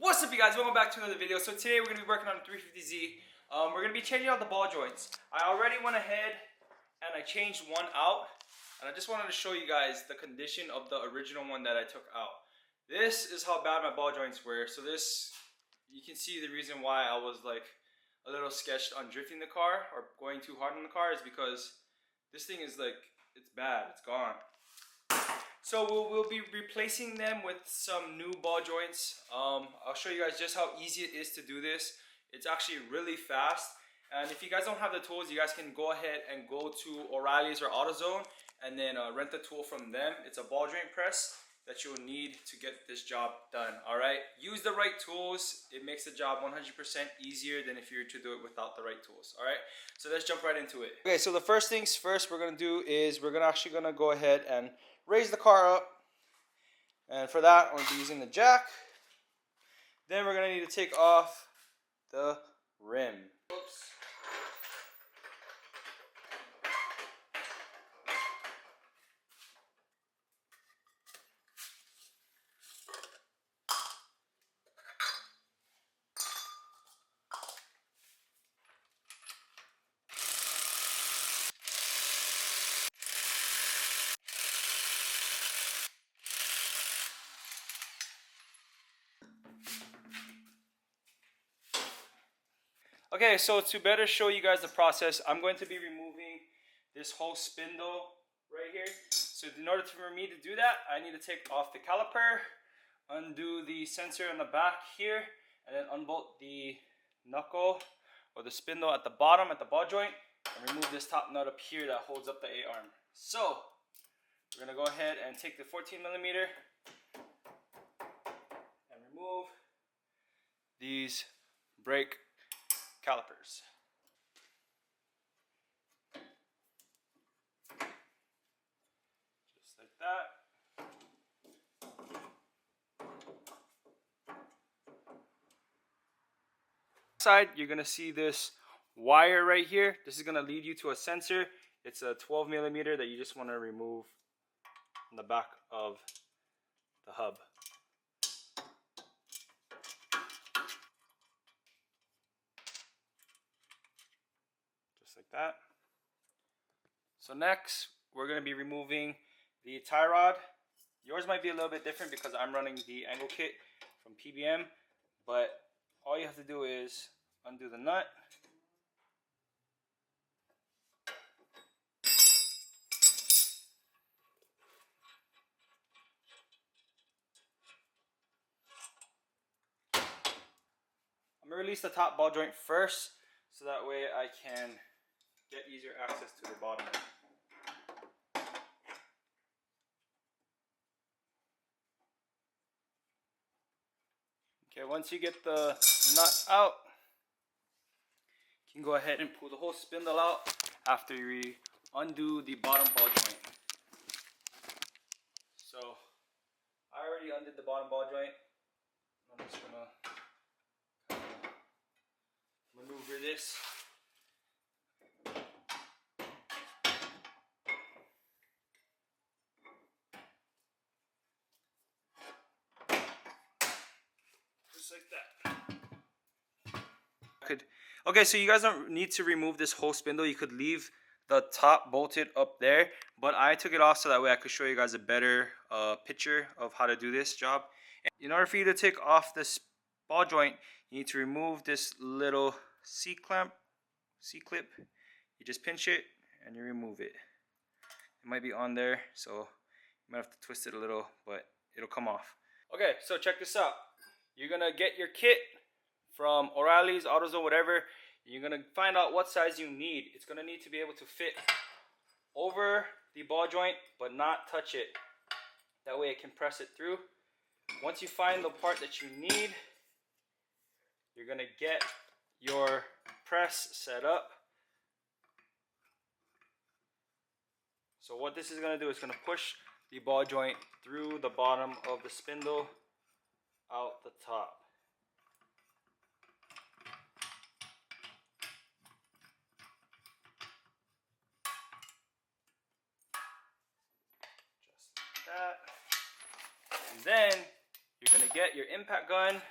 What's up, you guys? Welcome back to another video. So today we're going to be working on the 350Z. We're going to be changing out the ball joints. I already went ahead and I changed one out, and I just wanted to show you guys the condition of the original one that I took out. This is how bad my ball joints were. So this, you can see the reason why I was like a little sketched on drifting the car or going too hard on the car is because this thing is like, it's bad, it's gone. So we'll be replacing them with some new ball joints. I'll show you guys just how easy it is to do this. It's actually really fast. And if you guys don't have the tools, you guys can go ahead and go to O'Reilly's or AutoZone and then rent the tool from them. It's a ball joint press that you'll need to get this job done. All right, use the right tools. It makes the job 100% easier than if you were to do it without the right tools. All right, so let's jump right into it. Okay, so the first things first we're gonna do is we're actually gonna go ahead and raise the car up, and for that I'm going to be using the jack. Then we're going to need to take off the rim. Oops. Okay, so to better show you guys the process, I'm going to be removing this whole spindle right here. So in order for me to do that, I need to take off the caliper, undo the sensor in the back here, and then unbolt the knuckle or the spindle at the bottom at the ball joint, and remove this top nut up here that holds up the A-arm. So we're gonna go ahead and take the 14mm and remove these brake calipers. Just like that. Side, you're gonna see this wire right here. This is gonna lead you to a sensor. It's a 12mm that you just want to remove in the back of the hub. Like that. So next we're going to be removing the tie rod. Yours might be a little bit different because I'm running the angle kit from PBM, but all you have to do is undo the nut, I'm going to release the top ball joint first so that way I can get easier access to the bottom. Okay, once you get the nut out, you can go ahead and pull the whole spindle out after you undo the bottom ball joint. So I already undid the bottom ball joint. I'm just gonna maneuver this. Like that. Okay, so you guys don't need to remove this whole spindle. You could leave the top bolted up there, but I took it off so that way I could show you guys a better picture of how to do this job. And in order for you to take off this ball joint, you need to remove this little C-clip. You just pinch it and you remove it. It might be on there, so you might have to twist it a little, but it'll come off. Okay, so check this out. You're gonna get your kit from O'Reilly's, AutoZone, whatever. You're gonna find out what size you need. It's gonna need to be able to fit over the ball joint, but not touch it. That way it can press it through. Once you find the part that you need, you're gonna get your press set up. So what this is gonna do is gonna push the ball joint through the bottom of the spindle out the top. Just like that. And then you're gonna get your impact gun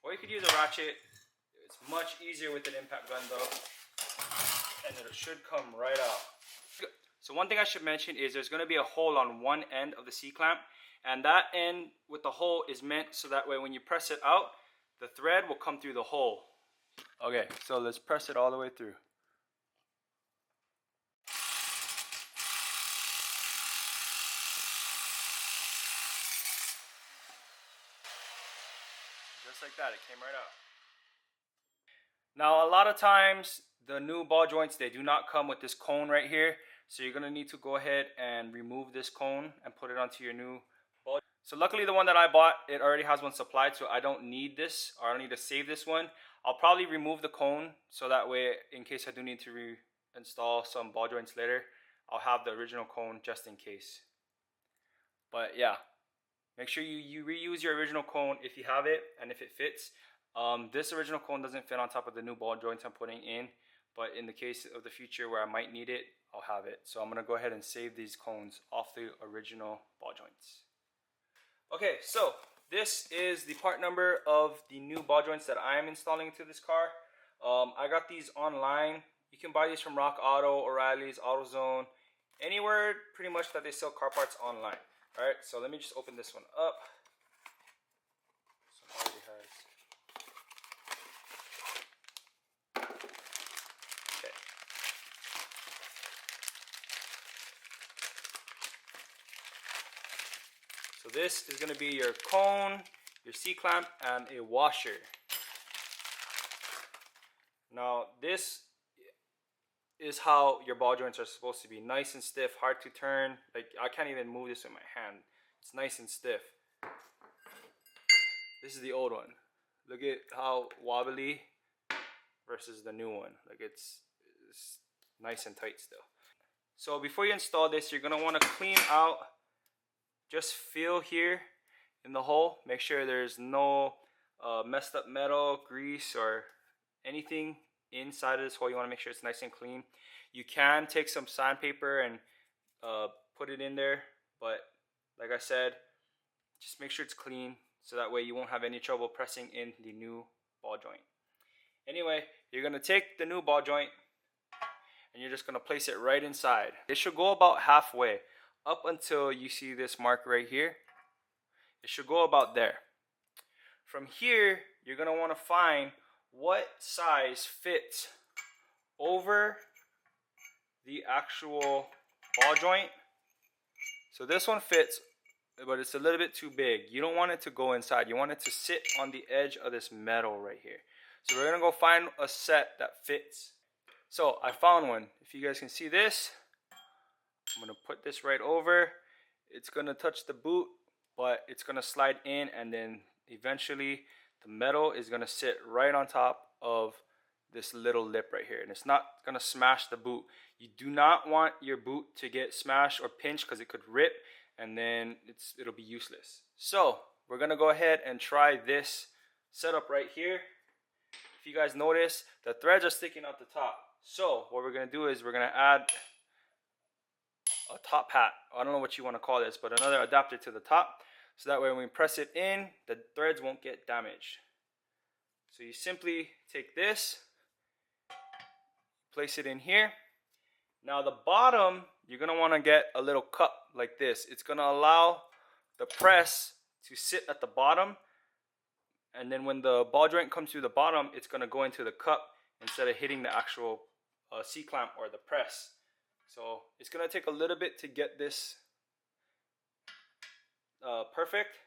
Or you could use a ratchet. It's much easier with an impact gun though. And it should come right out. So one thing I should mention is there's going to be a hole on one end of the C-clamp. And that end with the hole is meant so that way when you press it out, the thread will come through the hole. Okay, so let's press it all the way through. Just like that, it came right out. Now, a lot of times, the new ball joints, they do not come with this cone right here. So you're going to need to go ahead and remove this cone and put it onto your new ball. So luckily, the one that I bought, it already has one supplied, so I don't need this, or I don't need to save this one. I'll probably remove the cone, so that way, in case I do need to reinstall some ball joints later, I'll have the original cone just in case. But yeah. Make sure you reuse your original cone if you have it and if it fits. This original cone doesn't fit on top of the new ball joints I'm putting in, but in the case of the future where I might need it, I'll have it. So I'm going to go ahead and save these cones off the original ball joints. Okay, so this is the part number of the new ball joints that I am installing into this car. I got these online. You can buy these from Rock Auto, O'Reilly's, AutoZone, anywhere pretty much that they sell car parts online. Alright, so let me just open this one up. This one already has. Okay. So this is going to be your cone, your C-clamp, and a washer. Now this is how your ball joints are supposed to be. Nice and stiff, hard to turn. Like, I can't even move this with my hand. It's nice and stiff. This is the old one. Look at how wobbly versus the new one. Like, it's nice and tight still. So before you install this, you're gonna want to clean out, just feel here in the hole. Make sure there's no messed up metal, grease, or anything inside of this hole. You want to make sure it's nice and clean. You can take some sandpaper and put it in there, but like I said, just make sure it's clean so that way you won't have any trouble pressing in the new ball joint. Anyway, you're going to take the new ball joint and you're just going to place it right inside. It should go about halfway up until you see this mark right here. It should go about there. From here, you're going to want to find what size fits over the actual ball joint. So this one fits, but it's a little bit too big. You don't want it to go inside. You want it to sit on the edge of this metal right here. So we're gonna go find a set that fits. So I found one. If you guys can see this, I'm gonna put this right over. It's gonna touch the boot, but it's gonna slide in, and then eventually the metal is gonna sit right on top of this little lip right here, and it's not gonna smash the boot. You do not want your boot to get smashed or pinched because it could rip, and then it'll be useless. So we're gonna go ahead and try this setup right here. If you guys notice, the threads are sticking out the top. So what we're gonna do is we're gonna add a top hat. I don't know what you want to call this, but another adapter to the top. So that way when we press it in, the threads won't get damaged. So you simply take this, place it in here. Now the bottom, you're going to want to get a little cup like this. It's going to allow the press to sit at the bottom. And then when the ball joint comes through the bottom, it's going to go into the cup instead of hitting the actual C-clamp or the press. So it's going to take a little bit to get this perfect.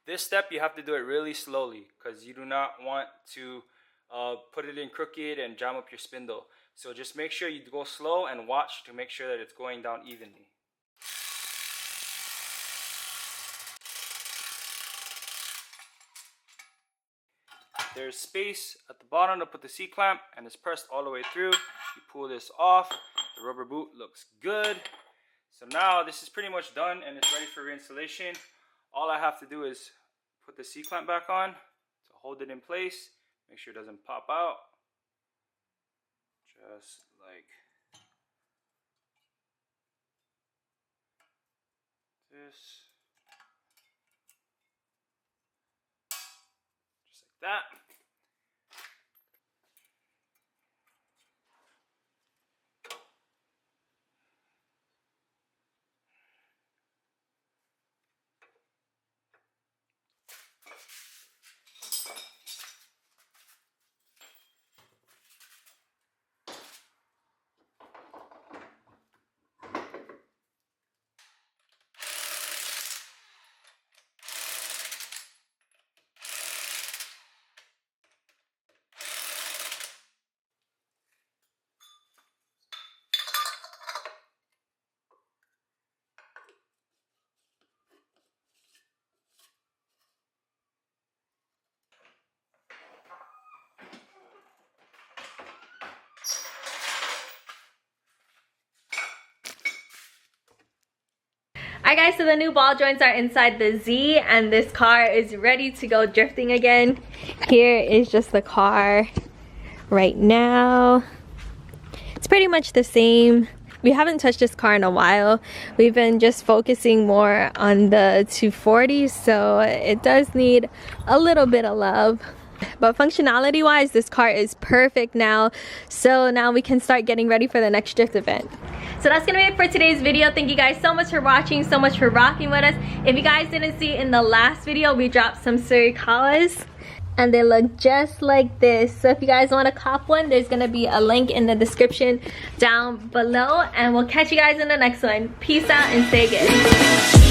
This step you have to do it really slowly because you do not want to put it in crooked and jam up your spindle. So just make sure you go slow and watch to make sure that it's going down evenly. There's space at the bottom to put the C-clamp, and it's pressed all the way through. You pull this off. The rubber boot looks good. So now this is pretty much done and it's ready for reinstallation. All I have to do is put the C-clamp back on to hold it in place. Make sure it doesn't pop out. Just like this. that. Alright guys, so the new ball joints are inside the Z and this car is ready to go drifting again. Here is just the car right now. It's pretty much the same. We haven't touched this car in a while. We've been just focusing more on the 240, so it does need a little bit of love. But functionality wise, this car is perfect now. So now we can start getting ready for the next drift event. So that's gonna be it for today's video. Thank you guys so much for watching, so much for rocking with us. If you guys didn't see in the last video, we dropped some Surikawas and they look just like this. So if you guys want to cop one, there's gonna be a link in the description down below, and we'll catch you guys in the next one. Peace out and stay good.